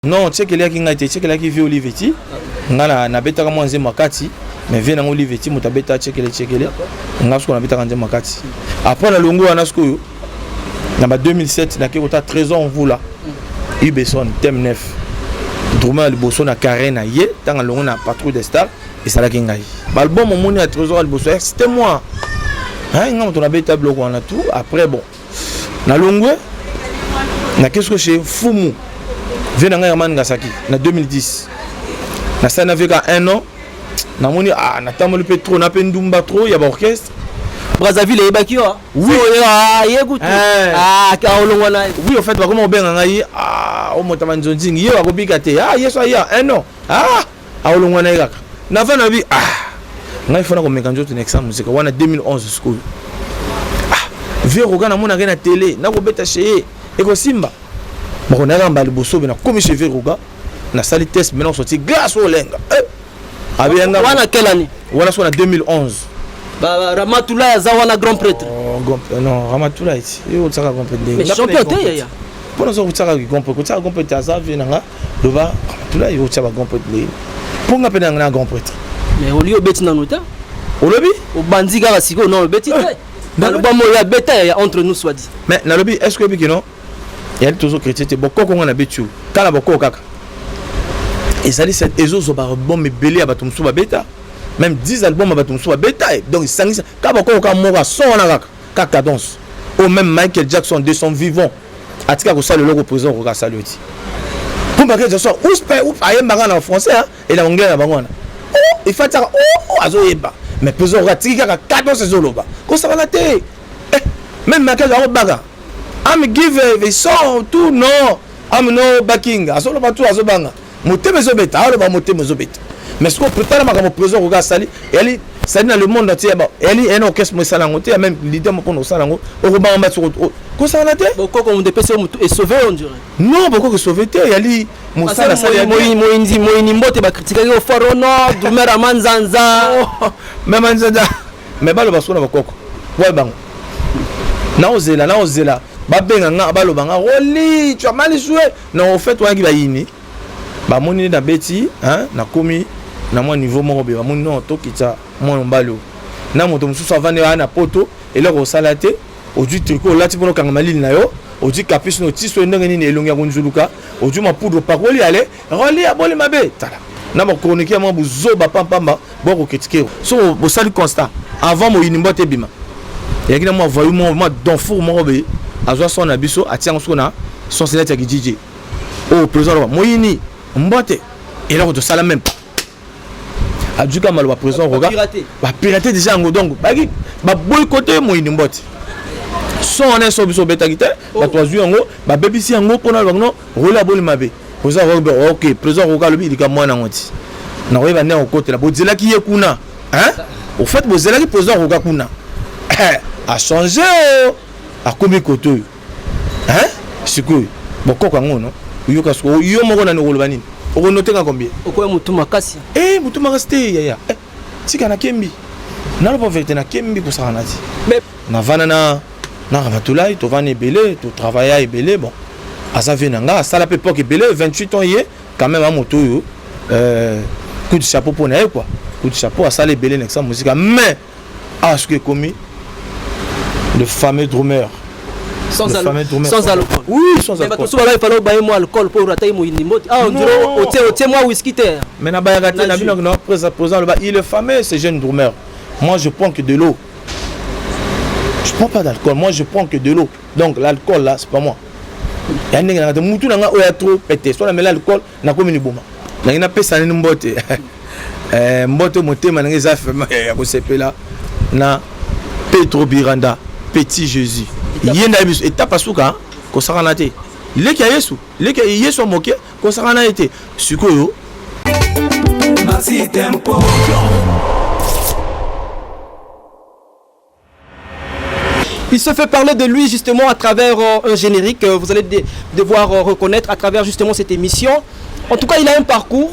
Non, tu sais que là qui a été, tu sais que là qui vit Olivetti, na beta comme on makati, mais vient dans Olivetti, muta beta tu sais que les, on a ce qu'on a beta quand makati. Après la longo on a ce que, dans 2007, na qui on a 13 ans on vous là, Ibeson thème 9, Drummer le bosso na carré na yé, tant que longo na patrouille des stars et ça là qui ngaï. Balbon mon moni à 13 ans le bosso, c'était moi. Hein, on a beta bloc on a tout. Après bon, na longo, na qu'est-ce que c'est Fumu. Vient dans Herman Gasaki en 2010. Na ça n'avait qu'à 1 an. Na moni na tamolu petro na pendumba trop, il y a orchestre. Brazzaville et Bakio. Oui, écoute. Kaolongwana. Oui, en fait, ba comment ben ngai o motama nzonzi ngi wa kobika te. Yeso ya 1 an. Aolongwana ngaka. Na fa na bi ngai fona ko mekanjo to nexa musique wana 2011 school. Vieux roga na mona na télé, na ko beta chez e ko simba. Bon, on a un baliboso, mais comme je vais Rouga, on a sali test, maintenant sorti grâce au Lenga. Wana quelle année? Voilà, soit en 2011. Ramatoula Zawana grand prêtre. Non, Ramatoula ici. Il y a un grand prêtre. Mais champion t'es ya. Pour nous autres, ça grand prêtre. Ça grand prêtre, ça vient là. Le va, Ramatoula il y a un grand prêtre. Pour nous appeler un grand prêtre. Mais au lieu de bêter dans notre temps. Au lobby? Au bandit garasigo non le bêter. Dans le bon mot il y a bêter entre nous soit dit. Mais dans le lobby, est-ce que le non? Il y a toujours chrétien, beaucoup qu'on a bétu. Quand la beaucoup kaka. Et ça dit cette ézo so par bon mais belé à batum sou bêta. Même 10 albums à batum sou bêta. Donc ça dit quand beaucoup qu'on mora son na kaka danse. Ou même Michael Jackson de son vivant. Atika ko ça le logo présent ko ça lui dit. Pour Michael Jackson ou spé ou ayem bagana en français et la anglais na bangona. Oh, il fait ça azo yeba. Mais présent ratika kaka danse zoloba. Ko ça va la té. Même Michael Jackson baga. I'm give a song to no. I'm no backing. Aso ba tu aso banga. Moté mezo beta, alo ba moté mezo beta. Mais ce qu'on peut pas ma présent regarde sali, elle sali dans le monde entier ba. Elle est un orchestre mo sala ngoté même leader mo kono sala ngo. O ba mba sur ko sala te? Boko ko mo dépêcher et sauver on dirait. Non, boko ko sauver te, elle mo sala sali mo mbote ba critiquer au forono, Drummer Manzanza. Même Manzanza. Mais ba lo ba sona ba koko. Ouais bango. Na ozela. Babenga nga balobanga roli tu as mal joué non au fait toi qui va yini ba moni na beti hein na komi na moi niveau moko be ba moni non to kita moi mbalo na moto mususu avane na poto et là ko salate au du tricot là tu peux kanga malili na yo au du capis no tiso ndenge nini elongi ya kunzuluka au du ma poudre pa roli ale roli aboli mabe tala na mo chronique mo buzo ba pamba bo ko critiquer so bo sali constat avant mo yini mbote bima et qui na moi voyou moi d'enfour mo be azwa son abiso atianga sona son select ya DJ au président moyini mbote et là on te sala même aduka malo ba président roga ba pirater déjà ngo donc ba boycotter moyini mbote son on est so biso beta gite ba toazu ngo ba bebisi ngo pona no rola boli mabe oza roga OK président roga lobi dika mwana ngoti na roba ne okote la bozela ki yekuna hein au fait bozela ki président roga kuna a changé a combien côté hein c'est quoi boko kango non yo kasko yo moko na ngolo banini oko noter ka combien oko mutu makasi mutu makasi ya tika na kembi na lo vérité na kembi pour ça na ti mais na vana na Ramatulai to vana belé to travailler belé bon asa venanga sala pe poke belé 28 ans hier quand même à moto yo coup de chapeau pour na quoi coup de chapeau à sala belé nexa musique mais ce que commis le fameux drummer. Sans alcool. Oui, sans alcool. Mais souvent là il fallait boire moi alcool pour rater mon inimot. On dirait au moi whisky terre. Mais na bayagate na bino no présent le il est fameux ce jeune drummer. Moi je prends que de l'eau. Je prends pas d'alcool, moi je prends que de l'eau. Donc l'alcool là c'est pas moi. Ya ndenge na mutu na oya trop pété. Soit na mela alcool na komi ni boma. Na ina pesa ni mbote. Mbote motema na ngeza fema ya ko sepela na Petro Biranda. Petit Jésus. Yenda biso étape asuka ko sakana te. Leki Yesu moke ko sakana été. Sikoyo. Maxi tempo. Il se fait parler de lui justement à travers un générique. Vous allez devoir reconnaître à travers justement cette émission. En tout cas, il a un parcours.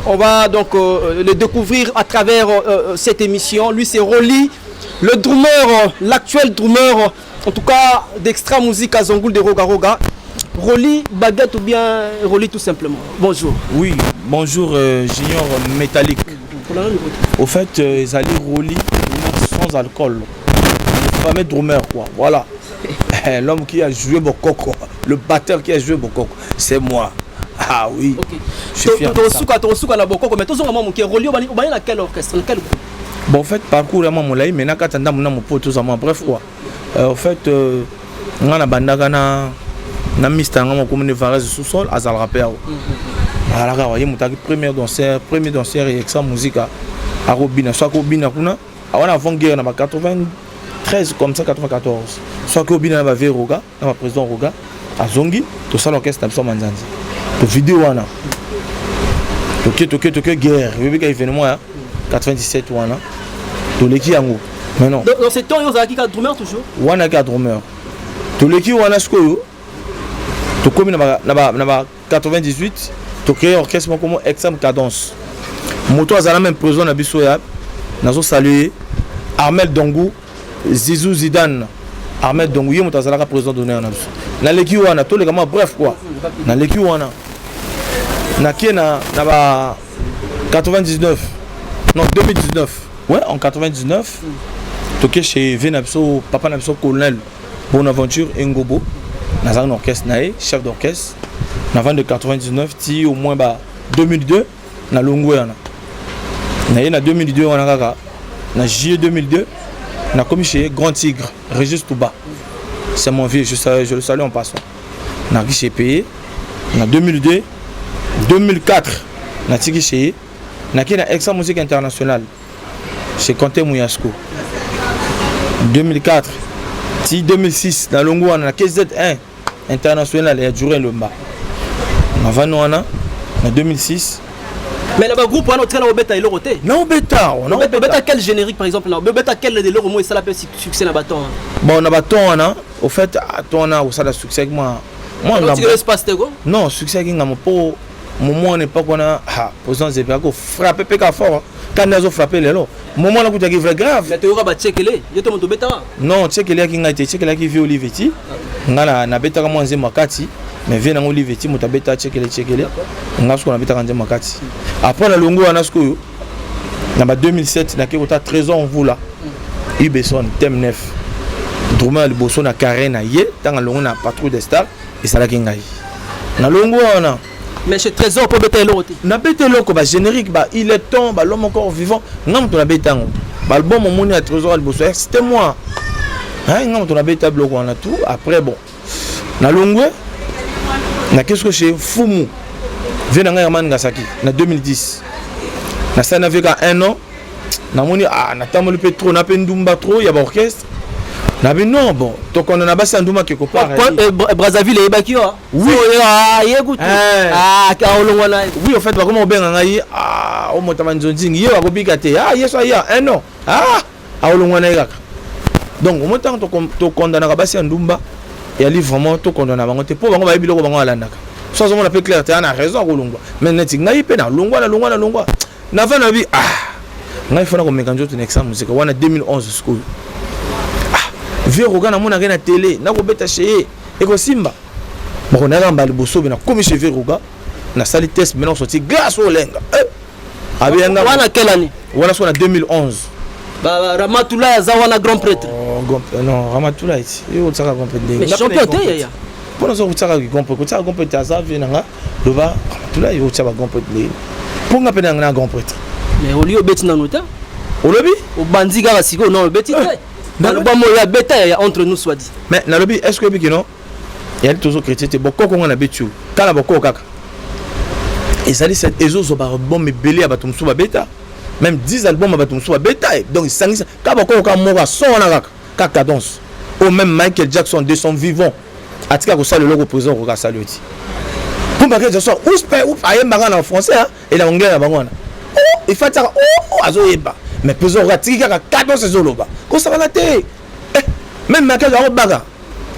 On va donc le découvrir à travers cette émission. Lui, c'est Rolly. Le drummer, l'actuel drummer, en tout cas d'Extra Musique à Zongoul de Roga Roga. Rolly Baguette ou bien Rolly tout simplement? Bonjour. Oui, bonjour Junior Métallique. Au fait, ils allaient Rolly sans alcool. Le fameux drummer quoi, voilà. L'homme qui a joué Bokoko, le batteur qui a joué Bokoko, c'est moi. Ah oui. Ok. Je suis fier de ça. Ton na Bokoko, mais tous vraiment qui Rolly au dans quel orchestre, dans quel groupe? Bon, en fait, parcours vraiment mon laï, mais n'a qu'à attendre mon pote tous en bref quoi. En fait, on a bandaka na mistanga mon commune Varese sous-sol à Zal Rapper. Voilà, vous voyez, mon premier danseur et exa musique à Robina, soit Robina kuna, on a avant guerre na 93 comme ça 94. Soit que Robina na Veroga, na président Roga, à Zongi, tout ça l'orchestre na Manzanzi. To vidéo wana. Toke guerre, oui que événement 97 wana. To leki yango. Mais non. Dans ce temps, vous avez qui drummer toujours? Wana ka drummer. To leki wana skoyo. To komi na 98, to créer orchestre comme Exam Cadence. Moto azala même prison na biso ya. Nazo saluer Armel Dongou, Zizou Zidane. Armel Dongou yé moto azala ka président d'honneur na biso. Na leki wana to lekama bref quoi. Na leki wana. Na kena na ba 99. Non 2019. Ouais, en 99. Toké chez Venapso, papa Napso colonel Bonaventure Ngobo. Dans un orchestre naé, chef d'orchestre. Avant de 99, ti au moins bah 2002, na Longwe ana. Naé na 2002 on a kaka. Na juillet 2002, na commis chez Grand Tigre, Régis Touba. C'est mon vieux, je le salue en passant. Na qui chez payé. Na 2002, 2004, na tiki chez na qui na Exa Musique Internationale. Chez Conté Mouyasko. 2004, ti 2006, na Longwe ana KZ1 international et a duré le bas. Avant nous en 2006. Mais le groupe on a traîné au bêta et l'euro té. Non bêta, on a bêta quel générique par exemple là, bêta quel de l'euro moi ça la peut succès na bâton. Bon on a bâton on a au fait on a ça la succès moi on tu l'espace tego. Non, succès qui n'a pas moment n'est pas qu'on a posant des pégo frapper péka fort quand nous avons frappé les lots. Moment là que tu vrai grave. Mais tu auras ba checker les, je te montre bêta. Non, checker les qui n'a été checker les qui vit Olivetti. Ngala na bêta comme on zé makati. Mais vient dans Olivetti, mon tabeta checker les. On a ce qu'on a bêta quand makati. Après la longo on a ce que dans 2007 na kota trésor on vous là. Ibeson thème 9. Drummer le bosso na carré na yé dans la longo na patrouille des stars et ça la kingai. Na longo on a mais chez trésor pour bêta l'euro té. Na bêta l'euro ba générique ba il est temps ba l'homme encore vivant. Ngam to na bêta ngo. Ba le bon moment na trésor le bosso c'était moi. Hein ngam to na bêta bloc on a tout après bon. Na longo na qu'est-ce que chez Fumu vient dans Herman Gasaki en 2010 na ça n'avait qu'à un an na moni na tamolu petro na pendumba trop il y a orchestre na ben non bon donc on a basé nduma quelque part Brazzaville et Bakio oui yegout ka olongwana oui en fait ba comment benga ngai o motama nzonzingi yo akobika te yeso ya un an olongwana kaka donc au moment to condamna ka basé ndumba et ali vraiment to condamna bango te po bango ba biloko bango alandaka soit on appelle clair tu as raison kolongwa mais neti ngai pe na longwa na va na bi ngai fona ko mekanjo to nexa musique wana 2011 school Veroga na mona na télé na ko beta chez e ko simba bon na ngamba liboso bena comme chez Veroga na sali test maintenant sorti grâce au lenga abianga wana quelle année wana so na 2011 ba Ramatula za wana grand prêtre non Ramatula ici yo tsaka grand prêtre mais champion te ya pour nous tsaka grand prêtre ça vient nga doba Ramatula yo tsaka grand prêtre pour nga pena na grand prêtre mais au lieu beti na nota au lobby au bandi ga siko non beti dans le bon mot ya beta entre nous soit dit mais na lobby est-ce que biki non il y a toujours chrétien boko ko na betu kala boko kaka et ça dit cette ezo ba bon me belé abatumsu ba beta même 10 albums abatumsu ba beta donc sangisa ka boko ka mo ba son na kaka danse ou même Michael Jackson de son vivant atika ko sala le logo présent ko ka saluti pour Michael Jackson ou ayemba en français et la ngela bangwana il faut ça azoyeba mais pesant ratiki kaka 14 zoloba ko ça va la té même Michael Jackson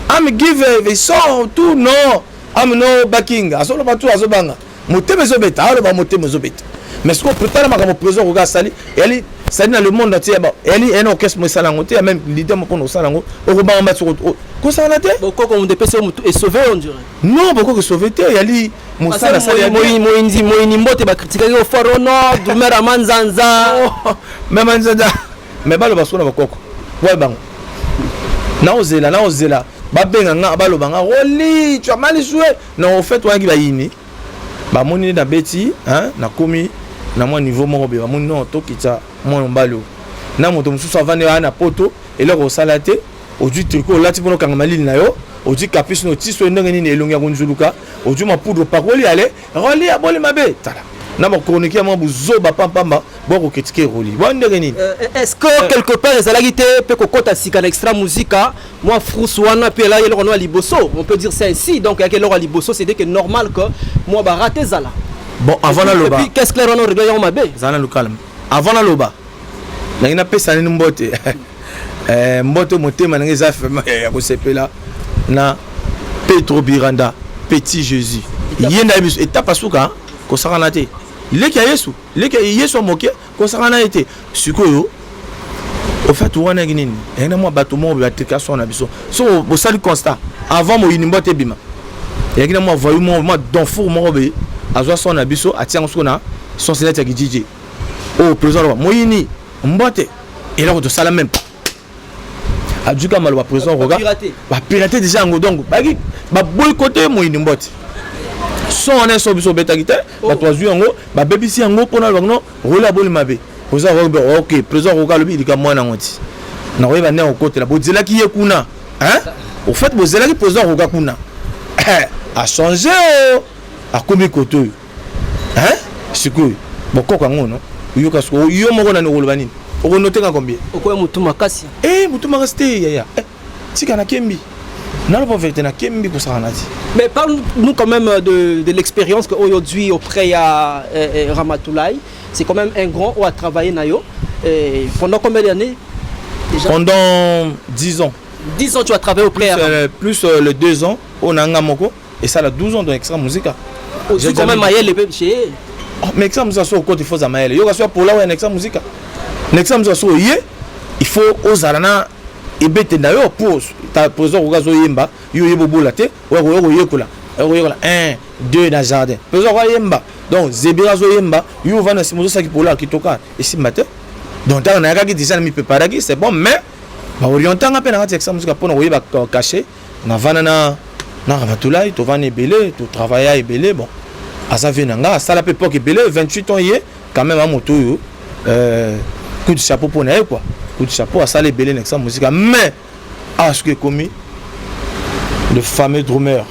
I'm give a song tout non I'm no backing azolo ba tout azobanga moteme zobeta alo ba moteme zobeta mais ce qu'on prépare ma président regarde sali elle ça dans le monde entier elle est un orchestre mo salango te même leader mo kono salango o ko ba mba sur ko ça na te beaucoup comme des personnes et sauver on dirait non beaucoup que sauver te yali mo sala sali mo mbote ba critiquer au faro no drummer amanzanza même manzanza mais ba lo ba sona ba koko ouais bango na ozela ba benga nga ba lo banga roli tu as mal joué non au fait wangi ba yini ba moni na beti hein na komi na moi niveau moko be ba moni non to kitsa moi mbalo na moto mususu avane na poto et là ko salate oju tricot lati pono kanga malili na yo oju capuche no tiso ndenge nini elongi ya kunjuluka oju ma poudre paroli ale roli abole mabe tala na mo chronique ya mo buzo ba pampamba boko ketike roli bon ndenge nini est-ce que quelque part les alagité peut kokota sika na extra musica moi frous wana pe là yelo no liboso on peut dire ça ainsi donc ya kelo liboso c'est que normal que moi ba rater zala bon avant la loba et puis qu'est-ce que on regarde mabe zala le calme avant la loba na ina pesa ni mbote mbote motema na ngeza fema ya ko sepela na Petro Biranda Petit Jésus yenda biso étape asuka ko sakana te leki ya Yesu moke ko sakana été sikoyo au fait wana nginini ena mo bato mo batika sona biso so bo sali constat avant mo inimbote bima yakina mo voyu mo donfour mo be azwa sona biso atianga sona son select ya DJ oh président mo yini mbote et là on te sala même pas ajuka malo ba président roga ba pirater déjà ngo donc ba boycotter mo yini mbote son on est sur biso beta gite ba toazu ngo ba bebisi ngo pona longo rola boli mabe président roga OK président roga lobi dika mwana ngoti na oyeba ne okote la bozela ki yekuna hein au fait bozela ki président roga kuna a changé a komi koto hein sikoy bokoko ngono yoka so yo moko na ngoloba nini oko notenga combien oko mutu makasi mutu makasi te ya tika na kembi na la vérité na kembi ko sa nati mais parle-nous quand même de l'expérience que aujourd'hui auprès à Ramatoulaye c'est quand même un grand ou à travailler nayo pendant combien d'années déjà pendant 10 ans 10 ans tu as travaillé auprès plus les 2 ans on a ngamoko et ça la 12 ans dans extra musica j'ai quand même maïel le chez mais extra musica so côté faut za maïel yo ka so pour là ouais extra musica extra musica so il faut ozalana ebete na yo pour ta président ogazo yemba yo yebo bolate yo yekola 1 2 na jardin président yemba donc zebira zo yemba yo va na simozo saki pour là qui toka et si matin donc on a regardé déjà mi préparer c'est bon mais ba orientanga pe na extra musica pour na yeba caché na vana na Ramatoulaye to vana ebele to travailler ebele bon asa venanga ça la pe époque ebele 28 ans hier quand même à moto yo coup de chapeau pour na quoi coup de chapeau à ça les belés n'extra musique mais à ce que commis le fameux drummer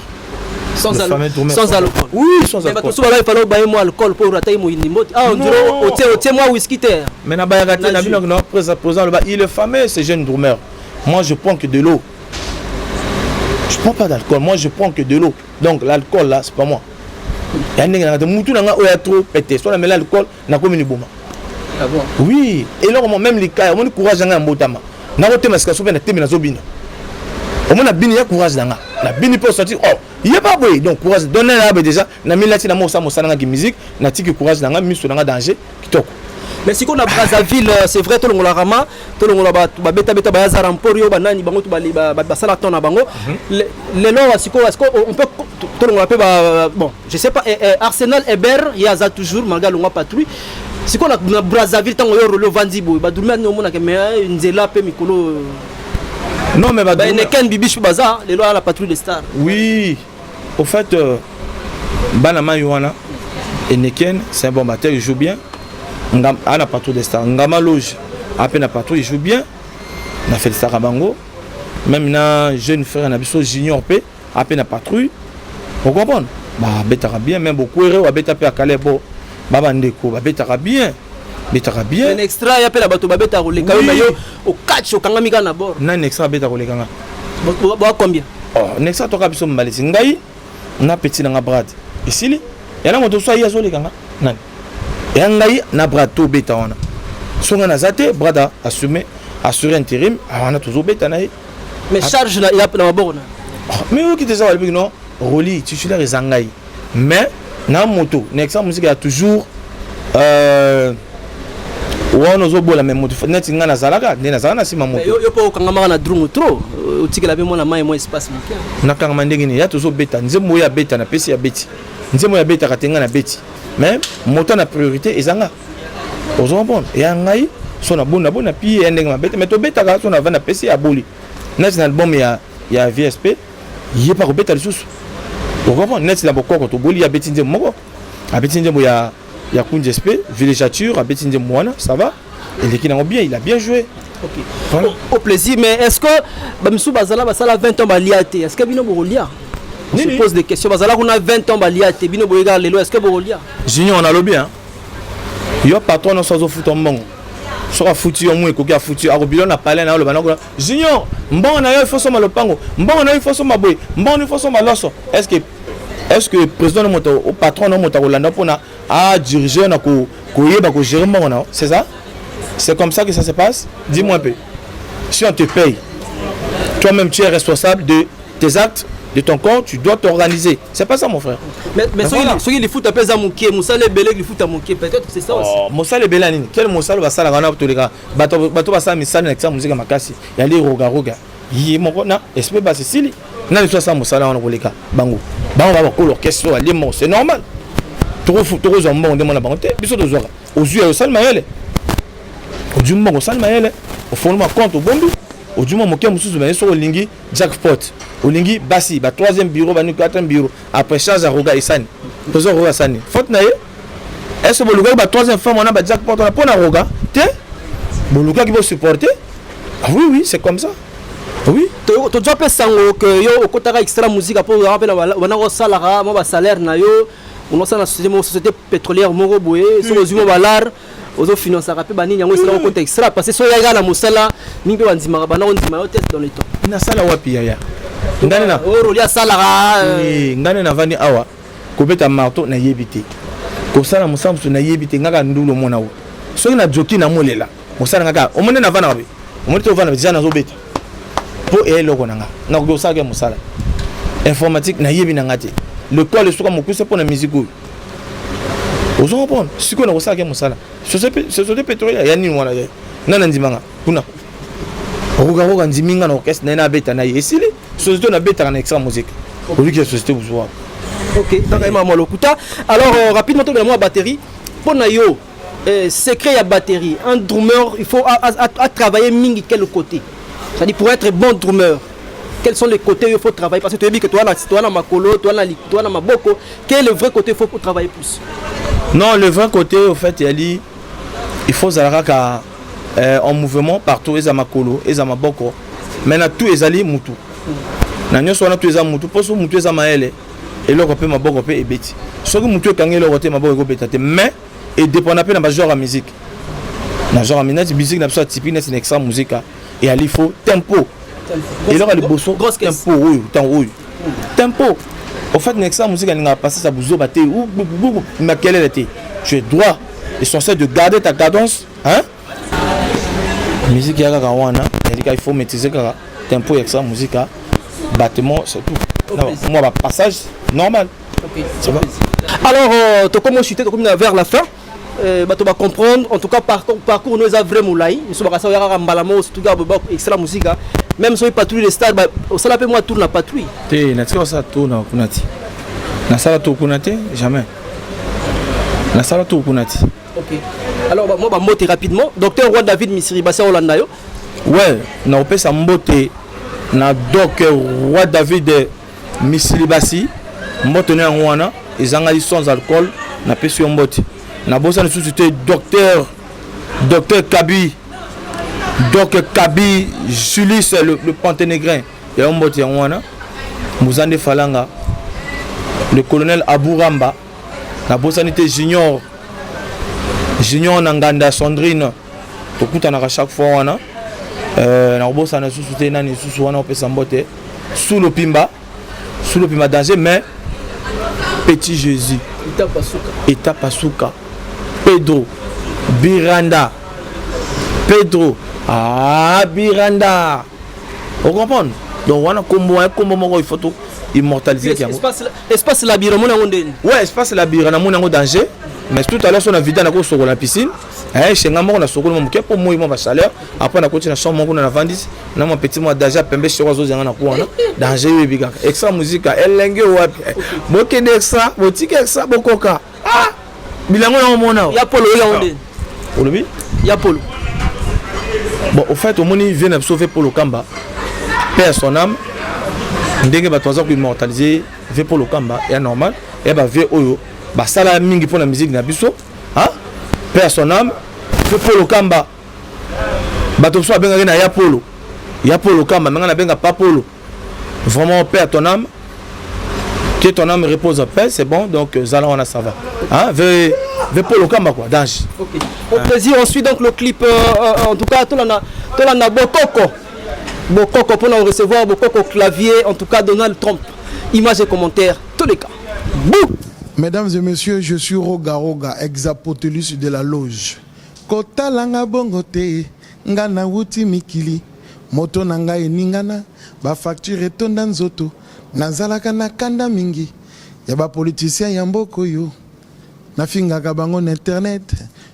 sans alcool oui sans alcool mais il fallait bailler moi alcool pour rater mon inimot on dirait au moi whisky terre mais na bailler rater na bino non présent il est fameux ce jeune drummer moi je prends que de l'eau je prends pas d'alcool moi je prends que de l'eau donc l'alcool là c'est pas moi ya ndenge na mutu na nga o ya trop pété soit na l'alcool na komi ni boma. Ah bon? Oui, et là même les cas, on a courage dans un mbotama. Na rote mascation na temi na zobina. On a bini ya courage dans la bini pour sortir. Oh, il y a pas boy donc courage donner là déjà na milati na mo sa na ki musique na tiki courage dans miso na danger kitoko. Mais si qu'on a Brazzaville c'est vrai to longola rama to longola ba beta ba za ramporio banani bango to ba sala tona bango le lo siko on peut to longola pe ba bon je sais pas Arsenal Eber il y a ça toujours malgré longola patrouille. Si qu'on a Brazzaville tant yo rolo vandibo ba durma no mona ke mais nzela pe mikolo non mais ba Neken bibichu baza le lo à la patrouille des stars. Oui, au fait Banama Yohana et Neken c'est un bon batteur, il joue bien. Ngam ana patrouille des stars, Ngama Loge à peine patrouille, il joue bien. On a fait le star à Bango. Même na jeune frère na biso junior p à peine patrouille. Vous comprenez? Bah betara bien même beaucoup heureux à beta pe à Kalebo. Baba ndeko ba betara bien. Betara bien. Un extra ya pe la bato ba beta rolé quand même yo au catch au kangamika na bord. Na un extra beta rolé kanga. Ba combien? Oh, un extra to ka biso mbalisi ngai na petit na brad. Isili yana moto so ya zo le kanga. Nani? Et ngai na brato beta wana. Songa na zate brada assurer intérim, on a toujours beta na. Mais charge il a na bord na. Mais où qui te ça le non? Roli titulaire ezangai. Mais na moto, nexa musique a toujours wana ozobola me moto neti nga nazalaka nde nazala na nsima moto yo mpo okangamaka na drungu trop otikela mpe mwana mai mwa espace moke nakangama ndenge nini ya tozobeta nzembo oyo abeta na pesi ya beti nzembo oyo abetaka te nga na beti mais moto na priorité ezanga ozomapona ya ngai so na bona bona pie ya ndenge mabete mais tobetaka so na va na pesi ya boli neti na album ya VSP ye pa kobeta lisusu okomapona neti na bokoko toboli ya beti nzembo moko abeti nzembo ya Kunjesp, Villégiature, à Betty Moana, ça va. Il est bien, il a bien joué. Okay. Voilà. Au plaisir, mais est-ce que Bamsou Bazala va 20 ans baliate? Est-ce que Bino Borolia? Je pose des questions. Bazala on a 20 ans baliate, Bino Borolia lelo, est-ce que Borolia? Junior on a le bien. Yo patron no sozo foot mbongo. Sora foutu yo mwe kokia foutu arobilo na palais na lo banako. Junior, mbongo na yo il faut soma le pango. Mbongo na yo il faut soma boy. Mbongo il faut soma loso. Est-ce que le président au patron de Motorolanda pour diriger, gérer mon c'est ça? C'est comme ça que ça se passe? Dis-moi un peu. Si on te paye, toi-même tu es responsable de tes actes, de ton corps, tu dois t'organiser. C'est pas ça mon frère. Mais ceux qui les foutent à peser à Mouké, Moussa les Belé qui foutent à Mouké, peut-être c'est ça aussi. Moussa les Belé, quel Moussa va ça la gana tous les gars? Bateau va ça, mais ça n'est que ça, musique à Makassi. Il y a les roga. Il mon na, espèce de Sicile. Na le ça Moussa là on les gars. Bango. Bango va voir l'orchestre, les mots, c'est normal. Trop zombon, on demande la banque. Biso de Zora. Aux yeux au Salmaël. Au du moment au Salmaël. Au fond, ma compte au Bombi. Au du moment où on se sur Olingi, jackpot. Olingi, Bassi, ba 3e bureau, ba 4e bureau. Après charge à Roga et Sani. Toujours Roga Sani. Faute naïe. Est-ce que le gars, ba 3e femme, on a ba jackpot, on a pas na Roga. Tiens. Bon, le gars qui va supporter. Ah oui, c'est comme ça. Oui. Tu as déjà pensé que yo au côté extra musique pour rappeler on a salaire moi salaire na yo on a na société pétrolière moko boye so ozimo balar ozo financer rappeler bani yango c'est là au côté extra parce que so ya na musala mingi bandima bana on ndima yo test dans le temps na sala wapi ya ngane na oro ya salaire ngane na vani awa kobeta marteau na yebite ko sala musamsu na yebite ngaka ndulo mona wo so na joki na molela musala ngaka o mone na vana wapi o mone to vana déjà na zo beta pour et le konanga na ko ça ke musala informatique na yebi na ngati le quoi le soka mokuse pour la musique ozo comprendre si ko na ko ça ke musala société pétrolière ya ni wana nana ndimanga kuna roga ndiminga na orchestre na beta na yesili société na beta na extra musique au lieu que société vous soit OK donc maman lokuta alors rapidement to la batterie pour na yo secret ya batterie un drummer il faut à travailler mingi quel côté. C'est-à-dire pour être bon drummer, quels sont les côtés où il faut travailler? Parce que tu as dit que toi, na makolo, toi, na maboko, quel est le vrai côté où il faut travailler plus? Non, le vrai côté, au fait, il faut zalaka en mouvement partout, et makolo, et maboko. Maintenant, tout est allé mutu. Nanyo soit tout est mutu, pour ce mutu est maele, et le côté maboko peut et bêti. Ce que mutu est kangé le côté maboko peut mais et dépend un peu dans genre de musique. Dans genre de musique, n'a pas typique, c'est une extra musique. Et il faut tempo. Et là, le bosso, tempo, oui, tempo. Au fait, l'extra musique, elle n'a pas passé sa bouzo batté ou mais quelle elle était. Tu es droit, essentiel de garder ta cadence, hein? Musique, il y a il faut maîtriser le tempo, extra musique, battement, c'est tout. Non, moi, passage normal. Okay. Alors, tu commences à chuter vers la fin. Tu vas comprendre, en tout cas, parcours nous est vraiment là. Nous sommes à Mbalamo, surtout extra musique. Même si on patrouille les stades, on s'en appelle moi tourne la patrouille. Tu n'as ça tourne à Kunati. Na sala to Kunati, jamais. Na sala to Kunati. OK. Alors, moi, je vais monter rapidement. Docteur Roi David Misiri, Bassia Hollanda. Ouais, na opé sa mbote na docteur Roi David Misiri Bassi. Mbote na ngwana, ezanga sans alcool, na pesi mbote. Na bossa société docteur Kabi Julius le Panténégrin et un mbote wana Mouzande Falanga le colonel Abouramba na bossa nité junior Nanganda Sandrine tokuta na chaque fois wana na bossa na société nani susu wana opesa mbote sous le pimba danger mais petit Jésus Eta Pasuka Pedro Biranda Biranda on comprend donc on a combo moko il faut tout immortaliser espace la biro mon ngondeni ouais espace la biro na mon danger mais tout à l'heure on a vidé na ko soko la piscine chez ngamo na soko mo pour moi ma chaleur après na continuer na chambre mo na vandis na mon petit moi déjà pembe chez zo zanga na ko wana danger yebika extra musique elenge wapi bokende extra botike extra bokoka bilango na mona ya polo ya onde olobi ya polo. Bon, au fait, au moins, il vient de sauver pour le Kamba. Père son âme, ndenge ba toza ko immortaliser ve pour le Kamba, est normal. Et ba ve oyo, ba sala mingi pour la musique na biso, hein? Père son âme, ve pour le Kamba. Ba to so benga na ya polo. Ya polo Kamba, menga na benga pas polo. Vraiment père ton âme. Que ton âme repose en paix, c'est bon. Donc zala on a ça va. Hein? Ve pour le Kamba quoi, danger. Okay. Au plaisir, on suit donc le clip. En tout cas, tout le monde a Bokoko pour nous recevoir, Bokoko clavier, en tout cas Donald Trump. Images et commentaires, tous les cas. Bouh! Mesdames et messieurs, je suis Roga Roga, ex-apotelus de la loge. Kota langa bongote, ngana wuti mikili, moto nanga eningana, ba facture etonda nzoto, nazalaka na kanda mingi, yaba politicien yamboko yo. Nafingaka bango na internet,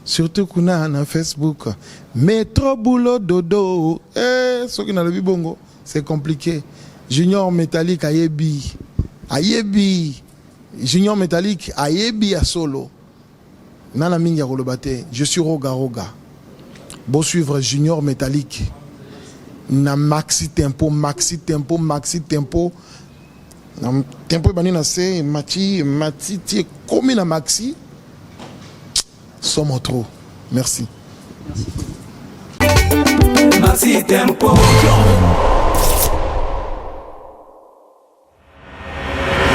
surtout kuna na Facebook. Mais trop boulot dodo, soki na lobi bongo, c'est compliqué. Junior Métallique ayebi, Junior Métallique ayebi a solo. Nana mingi rolobate, je suis Roga Roga. Bon suivre Junior Métallique. Na maxi tempo. Na tempo bani na se mati ti komi na maxi. Sommes trop. Merci. Maxi Tempo.